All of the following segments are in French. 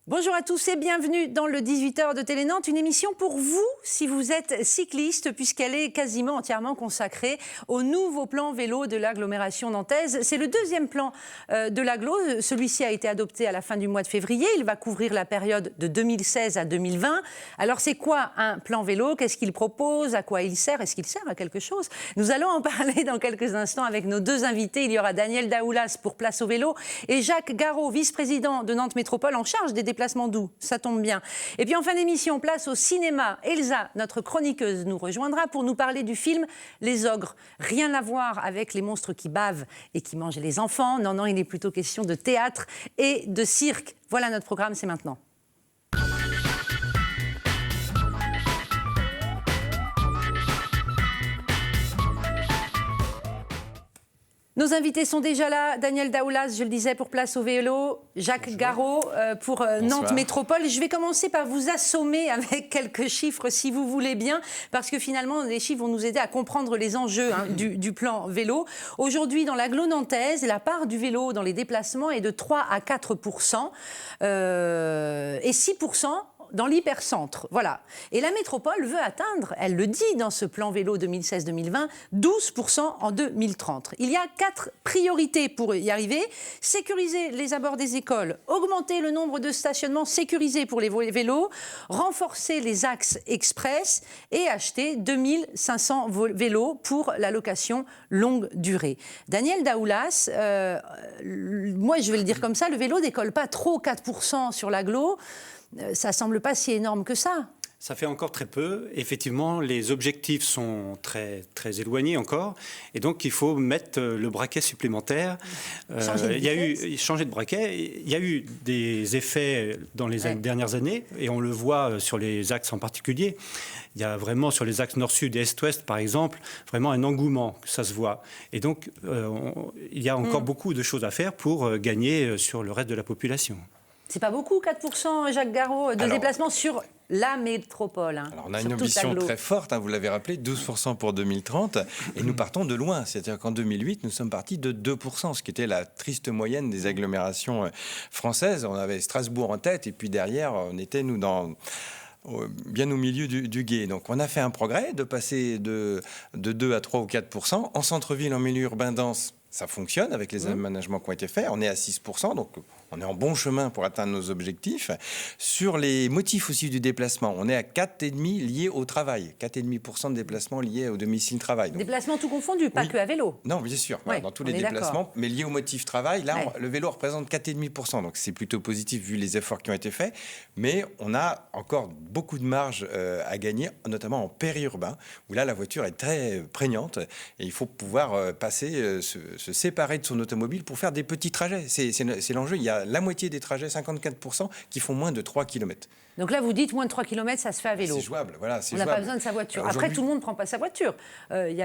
Bonjour à tous et bienvenue dans le 18h de Télé Nantes, une émission pour vous si vous êtes cycliste puisqu'elle est quasiment entièrement consacrée au nouveau plan vélo de l'agglomération nantaise. C'est le deuxième plan de l'agglo, celui-ci a été adopté à la fin du mois de février, il va couvrir la période de 2016 à 2020. Alors c'est quoi un plan vélo? Qu'est-ce qu'il propose? À quoi il sert? Est-ce qu'il sert à quelque chose? Nous allons en parler dans quelques instants avec nos deux invités. Il y aura Daniel Daoulas pour Place au Vélo et Jacques Garot, vice-président de Nantes Métropole en charge des déplacements doux, ça tombe bien. Et puis en fin d'émission, place au cinéma. Elsa, notre chroniqueuse, nous rejoindra pour nous parler du film Les Ogres. Rien à voir avec les monstres qui bavent et qui mangent les enfants. Non, non, il est plutôt question de théâtre et de cirque. Voilà notre programme, c'est maintenant. Nos invités sont déjà là. Daniel Daoulas, je le disais, pour Place au Vélo. Jacques Garot pour Nantes Métropole. Je vais commencer par vous assommer avec quelques chiffres, si vous voulez bien, parce que finalement, les chiffres vont nous aider à comprendre les enjeux du plan vélo. Aujourd'hui, dans l'agglo nantaise, la part du vélo dans les déplacements est de 3 à 4% et 6% dans l'hypercentre, voilà. Et la métropole veut atteindre, elle le dit dans ce plan vélo 2016-2020, 12% en 2030. Il y a 4 priorités pour y arriver. Sécuriser les abords des écoles, augmenter le nombre de stationnements sécurisés pour les vélos, renforcer les axes express et acheter 2500 vélos pour la location longue durée. Daniel Daoulas, moi je vais le dire comme ça, le vélo décolle pas trop 4% sur l'agglo. Ça ne semble pas si énorme que ça. Ça fait encore très peu. Effectivement, les objectifs sont très, très éloignés encore. Et donc, il faut mettre le braquet supplémentaire. Changer de braquet. Il y a eu des effets dans les dernières années, et on le voit sur les axes en particulier. Il y a vraiment, sur les axes nord-sud et est-ouest, par exemple, vraiment un engouement, ça se voit. Et donc, il y a encore beaucoup de choses à faire pour gagner sur le reste de la population. C'est pas beaucoup, 4%, Jacques Garot, de déplacements sur la métropole. Alors on a une ambition très forte, vous l'avez rappelé, 12% pour 2030, et nous partons de loin. C'est-à-dire qu'en 2008, nous sommes partis de 2%, ce qui était la triste moyenne des agglomérations françaises. On avait Strasbourg en tête, et puis derrière, on était, nous, bien au milieu du gué. Donc on a fait un progrès de passer de 2 à 3 ou 4%. En centre-ville, en milieu urbain dense, ça fonctionne avec les aménagements qui ont été faits. On est à 6%, donc on est en bon chemin pour atteindre nos objectifs. Sur les motifs aussi du déplacement, on est à 4,5% liés au travail. 4,5% de déplacements liés au domicile-travail. Déplacements tout confondus, pas que à vélo. Non, bien sûr, dans tous les déplacements, mais liés au motif travail. Là, le vélo représente 4,5%, donc c'est plutôt positif vu les efforts qui ont été faits. Mais on a encore beaucoup de marge à gagner, notamment en périurbain, où là, la voiture est très prégnante et il faut pouvoir passer, se séparer de son automobile pour faire des petits trajets. C'est l'enjeu. Il y a la moitié des trajets, 54%, qui font moins de 3 km. Donc là, vous dites moins de 3 km, ça se fait à vélo. C'est jouable, voilà. On n'a pas besoin de sa voiture. Après, tout le monde ne prend pas sa voiture. Il y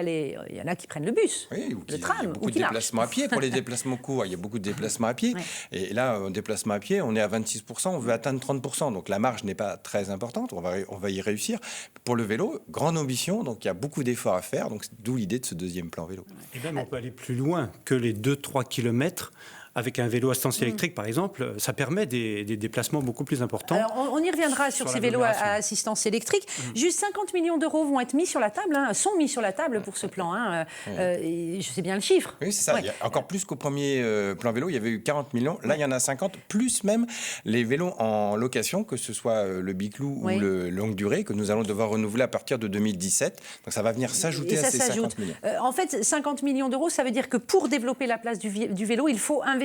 en a qui prennent le bus, le tram, il y a beaucoup de déplacements à pied. Pour les déplacements courts, il y a beaucoup de déplacements à pied. Et là, en déplacement à pied, on est à 26%, on veut atteindre 30%. Donc la marge n'est pas très importante, on va y réussir. Pour le vélo, grande ambition, donc il y a beaucoup d'efforts à faire. Donc d'où l'idée de ce deuxième plan vélo. Et même on peut aller plus loin que les 2-3 km. Avec un vélo assistance électrique, par exemple, ça permet des déplacements beaucoup plus importants. Alors, on y reviendra sur ces vélos à assistance électrique. Juste 50 millions d'euros vont être mis sur la table, sont mis sur la table pour ce plan. Je sais bien le chiffre. Oui, c'est ça. Il y a encore plus qu'au premier plan vélo, il y avait eu 40 millions. Là, il y en a 50, plus même les vélos en location, que ce soit le Biclou ou le longue durée, que nous allons devoir renouveler à partir de 2017. Donc, ça va venir s'ajouter à ces 50 millions. En fait, 50 millions d'euros, ça veut dire que pour développer la place du vélo, il faut investir.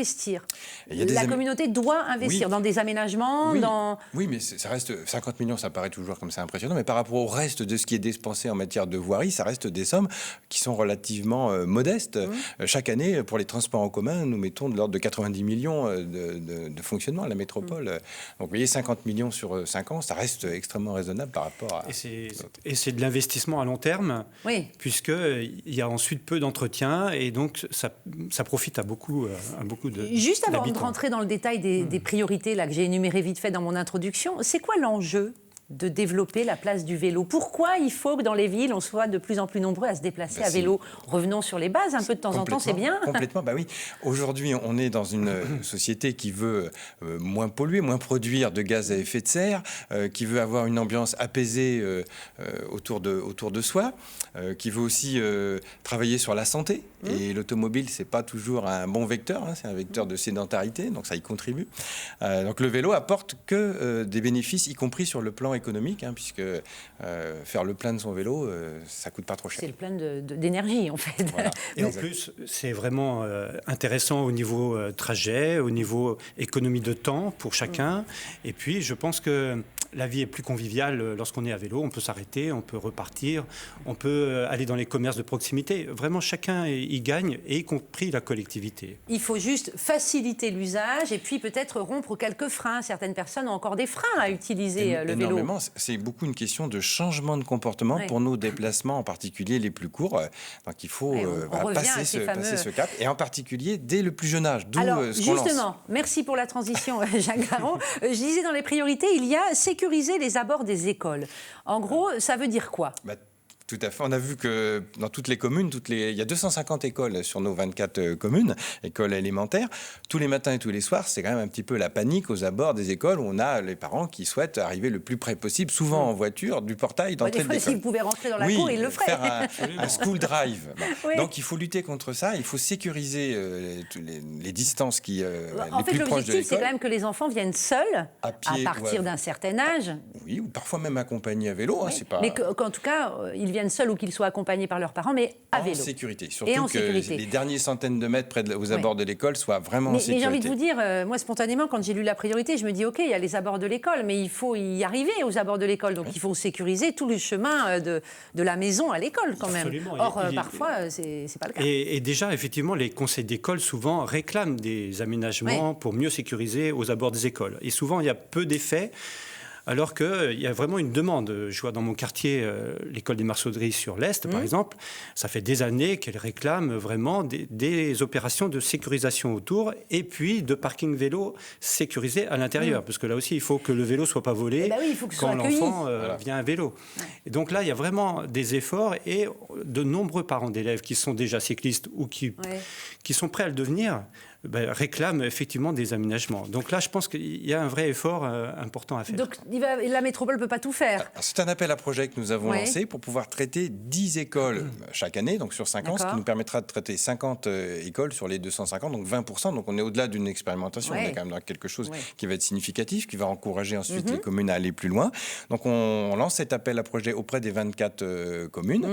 La communauté doit investir dans des aménagements, Oui, mais ça reste 50 millions, ça paraît toujours comme ça impressionnant, mais par rapport au reste de ce qui est dépensé en matière de voirie, ça reste des sommes qui sont relativement modestes. Chaque année, pour les transports en commun, nous mettons de l'ordre de 90 millions de fonctionnement à la métropole. Donc vous voyez, 50 millions sur 5 ans, ça reste extrêmement raisonnable par rapport à... Et c'est de l'investissement à long terme, puisqu'il y a ensuite peu d'entretien, et donc ça profite à beaucoup de... Juste avant de rentrer dans le détail des priorités là, que j'ai énumérées vite fait dans mon introduction, c'est quoi l'enjeu de développer la place du vélo? Pourquoi il faut que dans les villes, on soit de plus en plus nombreux à se déplacer à vélo? Revenons sur les bases, un peu de temps en temps, c'est bien. Complètement, bah oui. Aujourd'hui, on est dans une société qui veut moins polluer, moins produire de gaz à effet de serre, qui veut avoir une ambiance apaisée autour de soi, qui veut aussi travailler sur la santé. Et l'automobile, c'est pas toujours un bon vecteur, hein, c'est un vecteur de sédentarité, donc ça y contribue. Donc le vélo apporte que des bénéfices, y compris sur le plan économique, hein, puisque faire le plein de son vélo, ça coûte pas trop cher. C'est le plein d'énergie, en fait. Voilà. Et en plus, c'est vraiment intéressant au niveau trajet, au niveau économie de temps pour chacun. Et puis, je pense que la vie est plus conviviale lorsqu'on est à vélo. On peut s'arrêter, on peut repartir, on peut aller dans les commerces de proximité. Vraiment, chacun y gagne, y compris la collectivité. Il faut juste faciliter l'usage et puis peut-être rompre quelques freins. Certaines personnes ont encore des freins à utiliser le vélo. Énormément. C'est beaucoup une question de changement de comportement pour nos déplacements, en particulier les plus courts. Donc il faut passer ce cap, et en particulier dès le plus jeune âge. Alors justement, merci pour la transition, Jacques Garot. Je disais dans les priorités, il y a sécuriser les abords des écoles. En gros, ça veut dire quoi ? Tout à fait. On a vu que dans toutes les communes, il y a 250 écoles sur nos 24 communes, écoles élémentaires. Tous les matins et tous les soirs, c'est quand même un petit peu la panique aux abords des écoles où on a les parents qui souhaitent arriver le plus près possible, souvent en voiture, du portail d'entrée de l'école. S'ils pouvaient rentrer dans la cour, ils le feraient. Faire un school drive. Oui. Donc il faut lutter contre ça, il faut sécuriser les distances qui les plus proches de l'école. En fait, l'objectif, c'est quand même que les enfants viennent seuls, à partir d'un certain âge. Oui, ou parfois même accompagnés à vélo. Oui. Hein, c'est pas... Mais qu'en tout cas, ils viennent seuls ou qu'ils soient accompagnés par leurs parents, mais à vélo. En sécurité. Surtout que les derniers centaines de mètres aux abords de l'école soient vraiment en sécurité. Mais j'ai envie de vous dire, moi, spontanément, quand j'ai lu la priorité, je me dis, OK, il y a les abords de l'école, mais il faut y arriver aux abords de l'école. Donc, il faut sécuriser tout le chemin de la maison à l'école, quand même. Absolument. Or, parfois, c'est pas le cas. Et déjà, effectivement, les conseils d'école, souvent, réclament des aménagements pour mieux sécuriser aux abords des écoles. Et souvent, il y a peu d'effets. Alors qu'il y a vraiment une demande. Je vois dans mon quartier, l'école des Marceauderies sur l'Est, par exemple, ça fait des années qu'elle réclame vraiment des opérations de sécurisation autour et puis de parking vélo sécurisé à l'intérieur. Parce que là aussi, il faut que le vélo ne soit pas volé quand l'enfant vient à vélo. Et donc là, il y a vraiment des efforts et de nombreux parents d'élèves qui sont déjà cyclistes ou qui sont prêts à le devenir, réclament effectivement des aménagements. Donc là, je pense qu'il y a un vrai effort important à faire. Donc la métropole ne peut pas tout faire. C'est un appel à projet que nous avons lancé pour pouvoir traiter 10 écoles chaque année, donc sur 5 ans, ce qui nous permettra de traiter 50 écoles sur les 250, donc 20%. Donc on est au-delà d'une expérimentation, on est quand même dans quelque chose qui va être significatif, qui va encourager ensuite les communes à aller plus loin. Donc on lance cet appel à projet auprès des 24 communes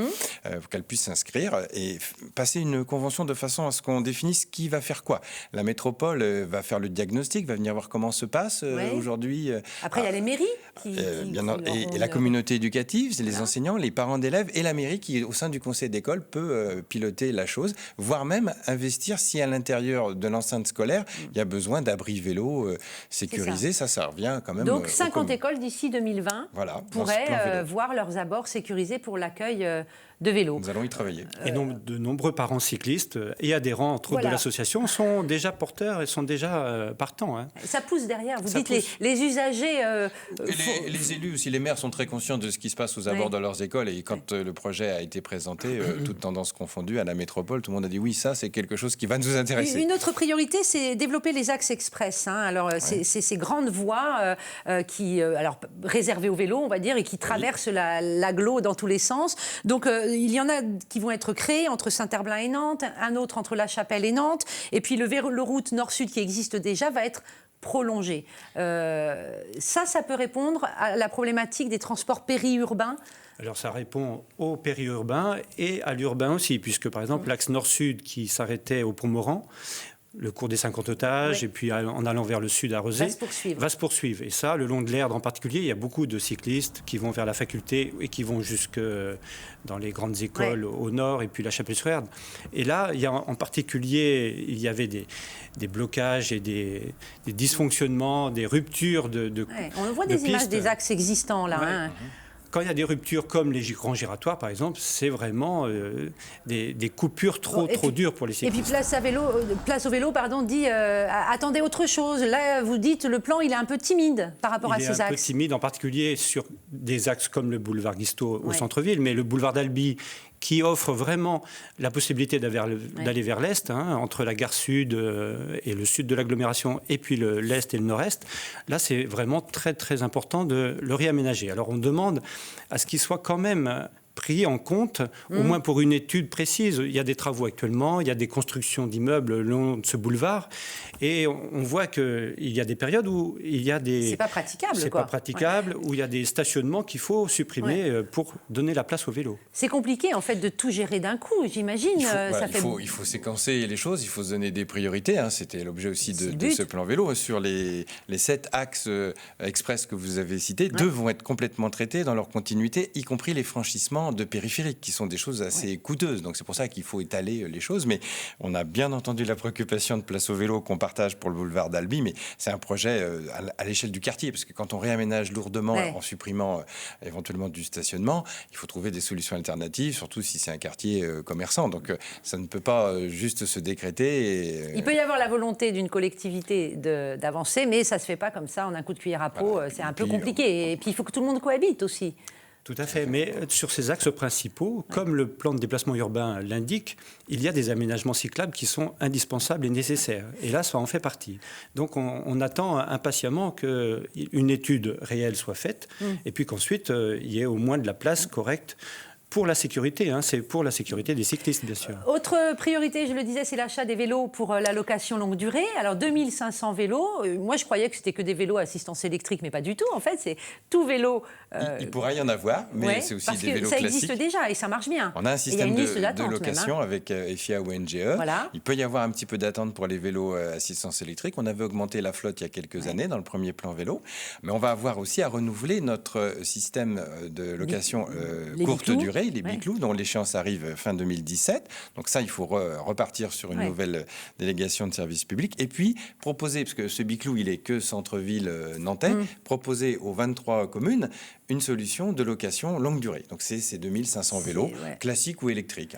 pour qu'elles puissent s'inscrire et passer une convention de façon à ce qu'on définisse qui va faire quoi. La métropole va faire le diagnostic, va venir voir comment se passe aujourd'hui. Après, il y a les mairies et la communauté éducative, les enseignants, les parents d'élèves et la mairie qui, au sein du conseil d'école, peut piloter la chose, voire même investir si à l'intérieur de l'enceinte scolaire, il y a besoin d'abris vélo sécurisés. Ça revient quand même. Donc 50 écoles d'ici 2020 pourraient voir leurs abords sécurisés pour l'accueil de vélo. Nous allons y travailler. Et donc, de nombreux parents cyclistes et adhérents, entre autres, de l'association, sont déjà porteurs et sont déjà partants. Hein. Ça pousse derrière. Vous dites les usagers... Les élus aussi, les maires sont très conscients de ce qui se passe aux abords de leurs écoles. Et quand le projet a été présenté, toutes tendances confondues, à la métropole, tout le monde a dit oui, ça, c'est quelque chose qui va nous intéresser. Une autre priorité, c'est développer les axes express. Hein. Alors, c'est ces grandes voies réservées au vélo, on va dire, et qui traversent l'agglo dans tous les sens. Donc, il y en a qui vont être créés entre Saint-Herblain et Nantes, un autre entre La Chapelle et Nantes, et puis le route nord-sud qui existe déjà va être prolongé. Ça peut répondre à la problématique des transports périurbains. Alors ça répond au périurbain et à l'urbain aussi, puisque par exemple l'axe nord-sud qui s'arrêtait au Pont-Morand, le cours des 50 otages, et puis en allant vers le sud à Rezé, va se poursuivre. Et ça, le long de l'Erdre en particulier, il y a beaucoup de cyclistes qui vont vers la faculté et qui vont jusque dans les grandes écoles au nord et puis la Chapelle-sur-Erdre. Et là, il y a en particulier, il y avait des blocages et des dysfonctionnements, des ruptures de On voit des images des axes existants là. quand il y a des ruptures comme les grands giratoires, par exemple, c'est vraiment des coupures trop dures pour les cyclistes. Et puis Place au vélo, dit attendez autre chose. Là, vous dites le plan, il est un peu timide par rapport à ces axes. Il est un peu timide, en particulier sur des axes comme le boulevard Guisteau au centre-ville, mais le boulevard d'Albi, qui offre vraiment la possibilité d'aller vers l'Est, entre la gare sud et le sud de l'agglomération, et puis l'Est et le Nord-Est. Là, c'est vraiment très, très important de le réaménager. Alors, on demande à ce qu'il soit quand même pris en compte, au moins pour une étude précise. Il y a des travaux actuellement, il y a des constructions d'immeubles le long de ce boulevard, et on voit qu'il y a des périodes où il y a des... C'est pas praticable, C'est pas praticable, où il y a des stationnements qu'il faut supprimer pour donner la place au vélo. C'est compliqué, en fait, de tout gérer d'un coup, j'imagine. Il faut séquencer les choses, il faut se donner des priorités. C'était l'objet aussi de ce plan vélo. Sur les 7 axes express que vous avez cités, 2 vont être complètement traités dans leur continuité, y compris les franchissements de périphériques, qui sont des choses assez coûteuses. Donc c'est pour ça qu'il faut étaler les choses. Mais on a bien entendu la préoccupation de Place au vélo qu'on partage pour le boulevard d'Albi, mais c'est un projet à l'échelle du quartier, parce que quand on réaménage lourdement en supprimant éventuellement du stationnement, il faut trouver des solutions alternatives, surtout si c'est un quartier commerçant. Donc ça ne peut pas juste se décréter. Il peut y avoir la volonté d'une collectivité d'avancer, mais ça ne se fait pas comme ça en un coup de cuillère à peau. C'est un peu compliqué. Et puis il faut que tout le monde cohabite aussi. Tout à fait, mais sur ces axes principaux, comme le plan de déplacement urbain l'indique, il y a des aménagements cyclables qui sont indispensables et nécessaires. Et là, ça en fait partie. Donc on attend impatiemment qu'une étude réelle soit faite, et puis qu'ensuite, il y ait au moins de la place correcte pour la sécurité, c'est pour la sécurité des cyclistes, bien sûr. Autre priorité, je le disais, c'est l'achat des vélos pour la location longue durée. Alors, 2500 vélos. Moi, je croyais que c'était que des vélos à assistance électrique, mais pas du tout. En fait, c'est tout vélo. Il pourrait y en avoir, mais c'est aussi des vélos classiques. Ça existe déjà et ça marche bien. On a un système de location avec FIA ou NGE. Voilà. Il peut y avoir un petit peu d'attente pour les vélos à assistance électrique. On avait augmenté la flotte il y a quelques années dans le premier plan vélo. Mais on va avoir aussi à renouveler notre système de location courte durée, les Biclous, dont l'échéance arrive fin 2017. Donc ça, il faut repartir sur une nouvelle délégation de service public. Et puis, proposer, parce que ce Biclou, il est que centre-ville nantais, proposer aux 23 communes une solution de location longue durée. Donc c'est ces 2500 vélos, classiques ou électriques.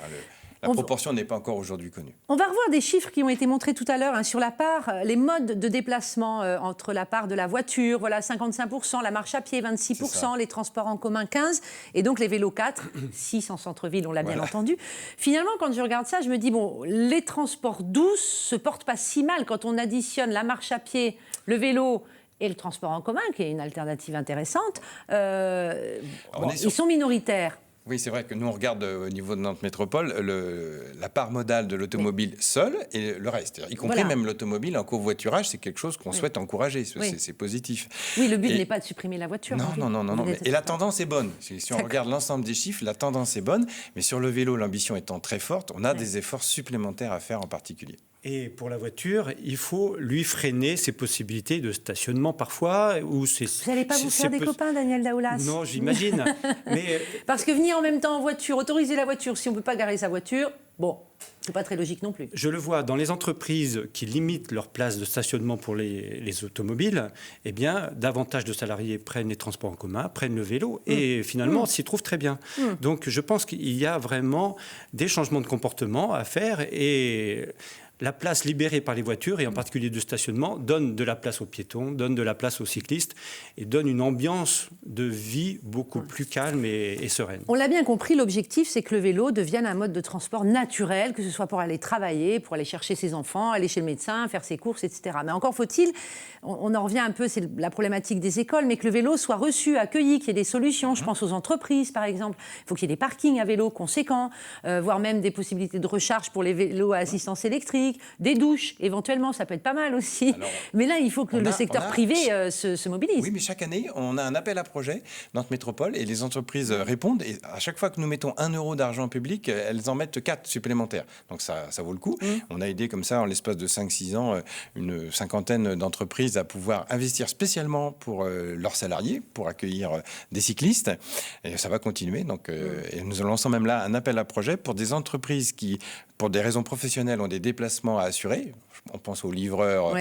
La proportion n'est pas encore aujourd'hui connue. On va revoir des chiffres qui ont été montrés tout à l'heure sur la part, les modes de déplacement entre la part de la voiture, 55%, la marche à pied 26%, les transports en commun 15%, et donc les vélos 4, 6 en centre-ville, on l'a bien entendu. Finalement, quand je regarde ça, je me dis, les transports doux se portent pas si mal quand on additionne la marche à pied, le vélo et le transport en commun, qui est une alternative intéressante. Ils sont minoritaires. Oui, c'est vrai que nous, on regarde au niveau de Nantes Métropole la part modale de l'automobile seule et le reste. Y compris même l'automobile en covoiturage, c'est quelque chose qu'on souhaite encourager. C'est positif. Oui, le but n'est pas de supprimer la voiture. Non. Et la tendance est bonne. Si on regarde l'ensemble des chiffres, la tendance est bonne. Mais sur le vélo, l'ambition étant très forte, on a des efforts supplémentaires à faire en particulier. Et pour la voiture, il faut lui freiner ses possibilités de stationnement parfois. Vous n'allez pas vous faire des copains, Daniel Daoulas? Non, j'imagine. Mais parce que venir en même temps en voiture, autoriser la voiture, si on ne peut pas garer sa voiture, c'est pas très logique non plus. Je le vois dans les entreprises qui limitent leur place de stationnement pour les automobiles, eh bien, davantage de salariés prennent les transports en commun, prennent le vélo et finalement s'y trouvent très bien. Donc je pense qu'il y a vraiment des changements de comportement à faire et la place libérée par les voitures, et en particulier de stationnement, donne de la place aux piétons, donne de la place aux cyclistes et donne une ambiance de vie beaucoup plus calme et sereine. On l'a bien compris, l'objectif, c'est que le vélo devienne un mode de transport naturel, que ce soit pour aller travailler, pour aller chercher ses enfants, aller chez le médecin, faire ses courses, etc. Mais encore faut-il, on en revient un peu, c'est la problématique des écoles, mais que le vélo soit reçu, accueilli, qu'il y ait des solutions. Je pense aux entreprises, par exemple. Il faut qu'il y ait des parkings à vélo conséquents, voire même des possibilités de recharge pour les vélos à assistance électrique, des douches, éventuellement, ça peut être pas mal aussi. Alors, mais là, il faut que le secteur privé se mobilise. Oui, mais chaque année, on a un appel à projet, Nantes Métropole, et les entreprises répondent. Et à chaque fois que nous mettons 1 euro d'argent public, elles en mettent 4 supplémentaires. Donc ça vaut le coup. On a aidé comme ça, en l'espace de 5-6 ans, une 50aine d'entreprises à pouvoir investir spécialement pour leurs salariés, pour accueillir des cyclistes. Et ça va continuer. Donc, et nous lançons même là un appel à projet pour des entreprises qui, pour des raisons professionnelles, ont des déplacements à assurer. On pense aux livreurs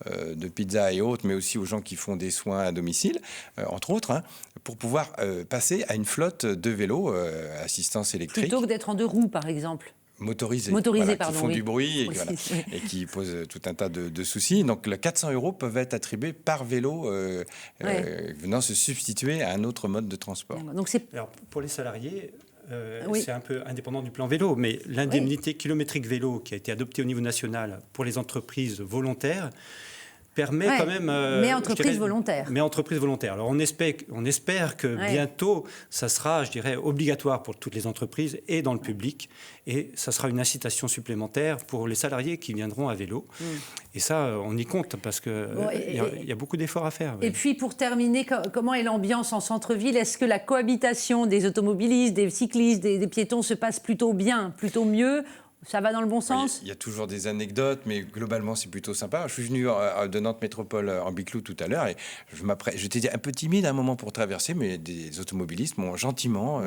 de pizza et autres, mais aussi aux gens qui font des soins à domicile, entre autres, hein, pour pouvoir passer à une flotte de vélos assistance électrique. Plutôt que d'être en 2 roues, par exemple. Motorisés, pardon, qui font du bruit et qui posent tout un tas de soucis. Donc, les 400 € peuvent être attribués par vélo venant se substituer à un autre mode de transport. Donc alors, pour les salariés, c'est un peu indépendant du plan vélo, mais l'indemnité kilométrique vélo qui a été adoptée au niveau national pour les entreprises volontaires permet quand même... mais entreprises volontaires. Mais entreprises volontaires. Alors on espère que bientôt, ça sera, je dirais, obligatoire pour toutes les entreprises et dans le public. Et ça sera une incitation supplémentaire pour les salariés qui viendront à vélo. Et ça, on y compte parce qu'il y a beaucoup d'efforts à faire. Et puis pour terminer, comment est l'ambiance en centre-ville? Est-ce que la cohabitation des automobilistes, des cyclistes, des piétons se passe plutôt bien, plutôt mieux? Ça va dans le bon sens? Il y a toujours des anecdotes, mais globalement, c'est plutôt sympa. Je suis venu de Nantes Métropole en Biclou tout à l'heure et j'étais un peu timide à un moment pour traverser, mais des automobilistes m'ont gentiment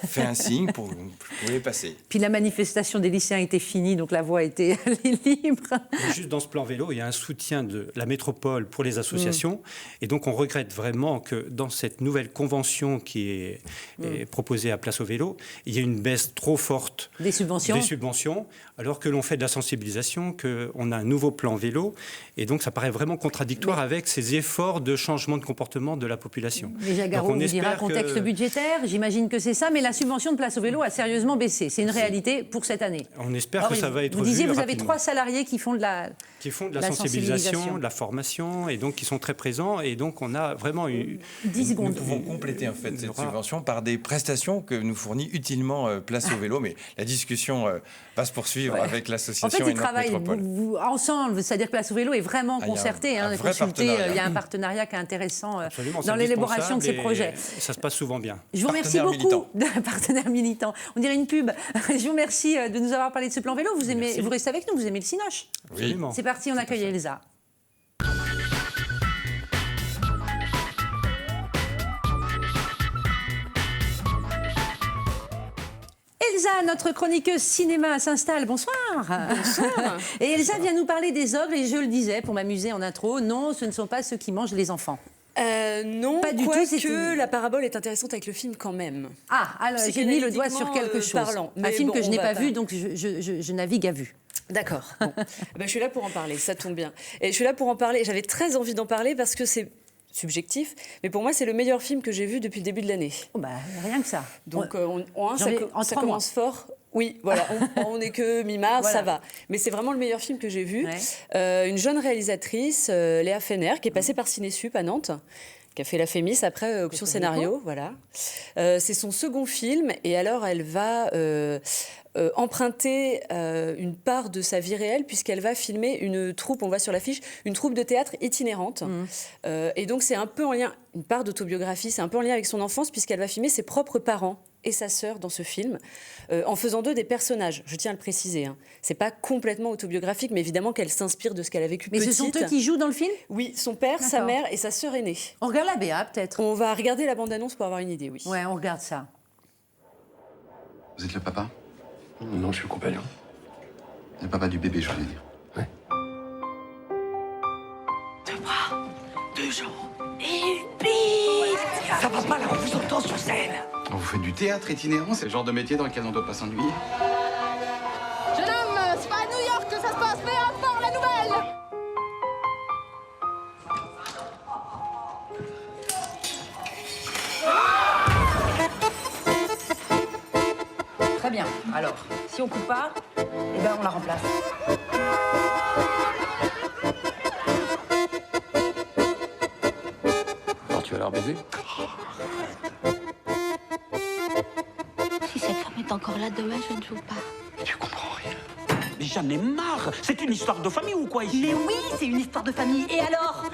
fait un signe pour que je pouvais passer. Puis la manifestation des lycéens était finie, donc la voie était libre. Mais juste dans ce plan vélo, il y a un soutien de la métropole pour les associations. Et donc, on regrette vraiment que dans cette nouvelle convention qui est proposée à Place au Vélo, il y a une baisse trop forte des subventions. Alors que l'on fait de la sensibilisation, qu'on a un nouveau plan vélo. Et donc, ça paraît vraiment contradictoire avec ces efforts de changement de comportement de la population. Mais Jacques Garraud vous dira contexte budgétaire, j'imagine que c'est ça, mais la subvention de Place au Vélo a sérieusement baissé. C'est une réalité pour cette année. On espère que ça va être Vous disiez, vous avez rapidement. 3 salariés qui font de la sensibilisation, de la formation, et donc qui sont très présents. Et donc, on a vraiment eu... 10 secondes. Nous pouvons compléter en fait cette subvention par des prestations que nous fournit utilement Place au Vélo. Mais la discussion va se poursuivre avec l'association. En fait, ils travaillent ensemble, c'est-à-dire que Place au Vélo est vraiment concerté. Il y a un partenariat qui est intéressant dans l'élaboration de ces projets. Ça se passe souvent bien. Je vous remercie beaucoup, partenaire militant. On dirait une pub. Je vous remercie de nous avoir parlé de ce plan vélo. Vous restez avec nous, vous aimez le Cinoche. Oui. C'est parti, on accueille Elsa. Elsa, notre chroniqueuse cinéma, s'installe. Bonsoir. Bonsoir. Et Elsa vient nous parler des ogres, et je le disais pour m'amuser en intro, non, ce ne sont pas ceux qui mangent les enfants. Non, pas du tout. Que la parabole est intéressante avec le film quand même. Ah, alors j'ai mis le doigt sur quelque chose. Un film que je n'ai pas vu, donc je navigue à vue. D'accord. Bon. Je suis là pour en parler, ça tombe bien. Et je suis là pour en parler. J'avais très envie d'en parler parce que c'est subjectif, mais pour moi, c'est le meilleur film que j'ai vu depuis le début de l'année. Oh rien que ça. Donc, ça commence fort. Oui, voilà, on n'est que mi-mars, voilà. Ça va. Mais c'est vraiment le meilleur film que j'ai vu. Ouais. Une jeune réalisatrice, Léa Fener, qui est passée par Cinésup à Nantes, qui a fait la Fémis après Option Scénario. Voilà. C'est son second film, et alors elle va emprunter une part de sa vie réelle, puisqu'elle va filmer une troupe, on voit sur l'affiche, une troupe de théâtre itinérante. Et donc c'est un peu en lien, une part d'autobiographie, c'est un peu en lien avec son enfance, puisqu'elle va filmer ses propres parents et sa sœur dans ce film, en faisant d'eux des personnages, je tiens à le préciser. C'est pas complètement autobiographique, mais évidemment qu'elle s'inspire de ce qu'elle a vécu petite. Mais ce sont eux qui jouent dans le film ? Oui, son père, sa mère et sa sœur aînée. On regarde la BA, peut-être ? On va regarder la bande-annonce pour avoir une idée, oui. Ouais, on regarde ça. Vous êtes le papa ? Non, je suis le compagnon. Le papa du bébé, je voulais dire. Ouais. 2 bras, 2 jambes et une bite. Ça va pas là, on vous entend sur scène. Vous faites du théâtre itinérant, c'est le genre de métier dans lequel on ne doit pas s'ennuyer. Jeune homme, c'est pas à New York que ça se passe, mais à Port la Nouvelle. Très bien. Alors, si on coupe pas, on la remplace. Alors tu vas leur baiser ? Si cette femme est encore là demain, je ne joue pas. Tu comprends rien. Mais j'en ai marre. C'est une histoire de famille ou quoi ici ? Mais oui, c'est une histoire de famille. Et alors ?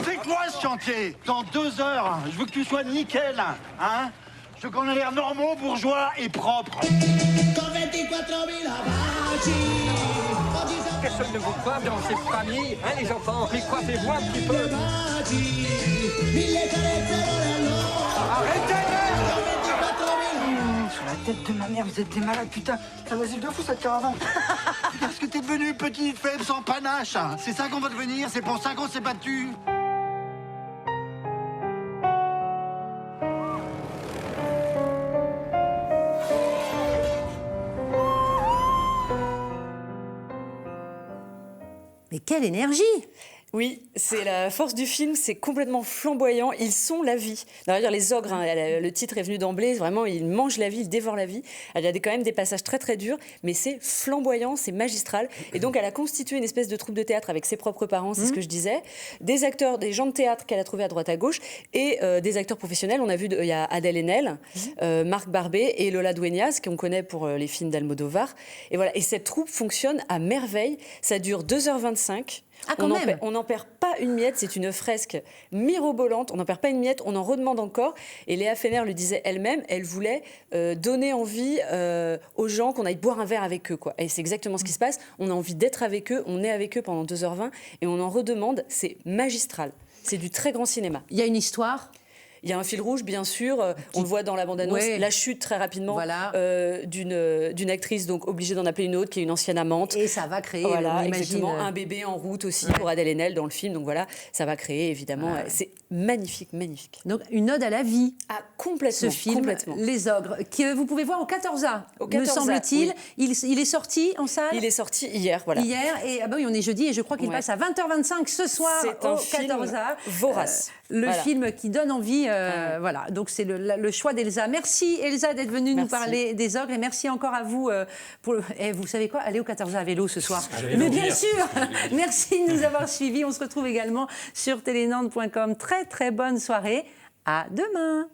C'est quoi ce chantier ? Dans 2 heures, je veux que tu sois nickel, hein ? Je veux qu'on ait l'air normaux, bourgeois et propres. Personne ne vous coiffe dans cette famille, hein les enfants ? Mais coiffez-vous un petit peu. Arrêtez-le ! sur la tête de ma mère, vous êtes des malades, putain. Ça vas-y de fou cette caravane. Parce que t'es devenu petite, faible, sans panache. C'est ça qu'on va devenir, c'est pour ça qu'on s'est battu. Mais quelle énergie! Oui, c'est la force du film, c'est complètement flamboyant. Ils sont la vie. D'ailleurs, les ogres, hein, le titre est venu d'emblée, vraiment, ils mangent la vie, ils dévorent la vie. Il y a quand même des passages très très durs, mais c'est flamboyant, c'est magistral. Et donc, elle a constitué une espèce de troupe de théâtre avec ses propres parents, c'est ce que je disais, des acteurs, des gens de théâtre qu'elle a trouvés à droite à gauche, et des acteurs professionnels. On a vu, il y a Adèle Haenel, Marc Barbet et Lola Dueñas, qu'on connaît pour les films d'Almodovar. Et voilà. Et cette troupe fonctionne à merveille. Ça dure 2h25. Ah, on n'en perd pas une miette, c'est une fresque mirobolante, on n'en perd pas une miette, on en redemande encore. Et Léa Fener le disait elle-même, elle voulait donner envie aux gens qu'on aille boire un verre avec eux, quoi. Et c'est exactement ce qui se passe, on a envie d'être avec eux, on est avec eux pendant 2h20 et on en redemande, c'est magistral. C'est du très grand cinéma. Il y a une histoire? Il y a un fil rouge, bien sûr. On le voit dans la bande-annonce. Ouais. La chute, très rapidement, voilà. d'une actrice, donc obligée d'en appeler une autre, qui est une ancienne amante. Et ça va créer, voilà, on imagine, exactement, un bébé en route aussi pour Adèle Haenel dans le film. Donc voilà, ça va créer, évidemment. C'est magnifique, magnifique. Donc, une ode à la vie. Ah, complètement. Ce film, complètement. Les Ogres, que vous pouvez voir au 14A, me 14A, semble-t-il. Oui. Il est sorti en salle? Il est sorti hier, voilà. Hier, et oui, on est jeudi, et je crois qu'il passe à 20h25 ce soir C'est au un film 14A. vorace. Le film qui donne envie, voilà. Donc c'est le choix d'Elsa. Merci Elsa d'être venue nous parler des Ogres, et merci encore à vous vous savez quoi, allez au 14A à vélo ce soir. Mais bien sûr. Merci de nous avoir suivis. On se retrouve également sur telenantes.com. Très très bonne soirée. À demain.